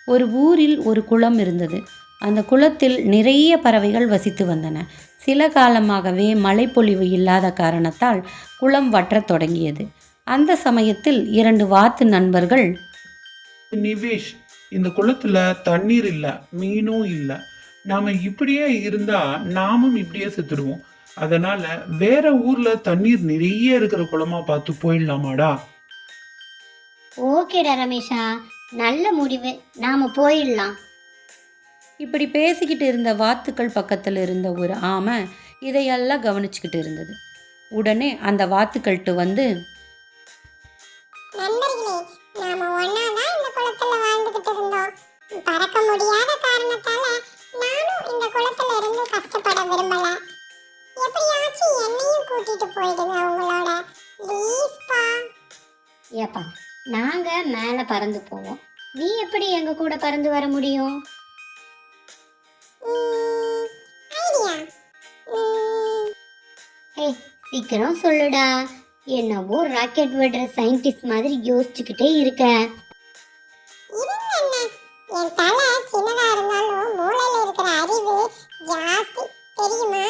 ஒரு ஊரில் ஒரு குளம் இருந்தது. அந்த குளத்தில் நிறைய பறவைகள் வசித்து வந்தன. சில காலமாகவே மழைப்பொழிவு இல்லாத காரணத்தால் குளம் வற்றத் தொடங்கியது. அந்த சமயத்தில் 2 வாத்து நண்பர்கள், நிவேஷ், இந்த குளத்துல தண்ணீர் இல்ல, மீனும் இல்ல. நாம இப்படியே இருந்தா நாமும் இப்படியே செத்துடுவோம். அதனால வேற ஊர்ல தண்ணீர் நிறைய இருக்கிற குளமா பார்த்து போயிடலாமாடா? ஓகேடா ரமேஷா, நல்ல முடிவு. நாம போயிடலாம். இப்படி பேசிக்கிட்டு இருந்த வாத்துக்கள் பக்கத்தில் இருந்த ஒரு ஆமை இதையெல்லாம் கவனிச்சுக்கிட்டு இருந்தது. உடனே அந்த வாத்துக்கள்கிட்ட வந்து, நண்பர்களே, நாம ஒன்னாதான் இந்த குளத்துல வாழ்ந்துகிட்டு இருந்தோம். பறக்க முடியாத காரணத்தால நானும் இந்த குளத்துல இருந்து கஷ்டப்பட விரும்பல. எப்படியாச்சும் என்னையும் கூட்டிட்டு போயிடுங்க உங்களோட. ப்ளீஸ்பா. ஏப்பா, நாங்க மேல பறந்து போவோம். நீ எப்படி எங்க கூட பறந்து வர முடியும்? ஐடியா. ஏய், சீக்கிரம் சொல்லுடா. என்னவோ ராக்கெட் விடுற சயின்டிஸ்ட் மாதிரி யோசிச்சுக்கிட்டே இருக்க. இருங்க அண்ணா. என் தலை சின்னதா இருந்தாலும் மூளையில இருக்கிற அறிவு ஜாஸ்தி, தெரியுமா?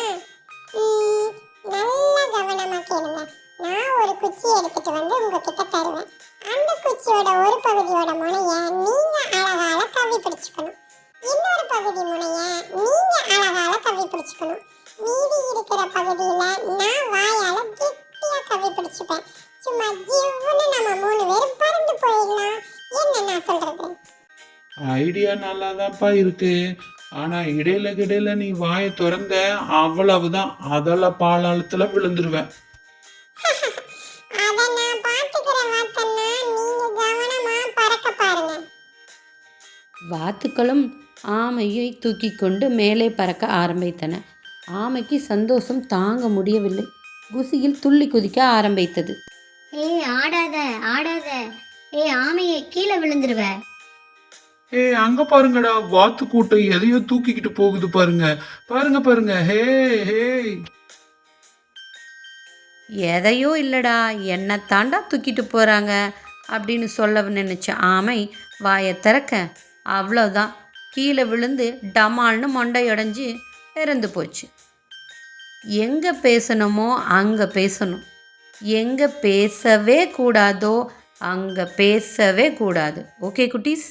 நல்ல கவனமா கேளுங்க. நான் ஒரு குச்சி எடுத்துட்டு வந்து உங்ககிட்ட தருவேன். அந்த குச்சியோட ஒரு பகுதியோட முனைய நீங்க அழகால கவ்வி பிடிச்சுக்கணும். இன்னொரு பகுதி முனைய நீங்க அழகால கவ்வி பிடிச்சுக்கணும். மீதி இருக்கிற பகுதியில நான் வாயால கெட்டியா கவ்வி பிடிச்சுப்பேன். சும்மா ஜிவ்வுன்னு நம்ம 3 பேரும் பறந்து போயிடலாம். என்ன நான் சொல்றது? ஐடியா நல்லாதான்ப்பா இருக்கு. ஆனா இடையில நீ வாயை திறந்த அவ்வளவுதான், அதெல்ல பாலாளத்துல விழுந்துருவேன். அத நான் பாத்துக்கிறேன் வாத்தண்ணா. நீங்க கவனமா பறக்க பாருங்க. வாத்துக்களும் ஆமையை தூக்கி கொண்டு மேலே பறக்க ஆரம்பித்தன. ஆமைக்கு சந்தோஷம் தாங்க முடியவில்லை. குசியில் துள்ளி குதிக்க ஆரம்பித்தது. ஏய், ஆடாத ஆடாத. ஏய், ஆமையை கீழே விழுந்துருவ. அங்க பாருங்கடா, வாத்து கூட்டம் எதையோ தூக்கிக்கிட்டு போகுது பாருங்க. பாருங்க பாருங்க. ஹே ஹே. எதையோ இல்லடா, என்னை தாண்டா தூக்கிட்டு போகிறாங்க அப்படின்னு சொல்ல நினச்ச ஆமை வாயை திறக்க அவ்வளோதான், கீழே விழுந்து டமால்னு மண்டையடைஞ்சு இறந்து போச்சு. எங்கே பேசணுமோ அங்கே பேசணும், எங்கே பேசவே கூடாதோ அங்கே பேசவே கூடாது. ஓகே குட்டீஸ்?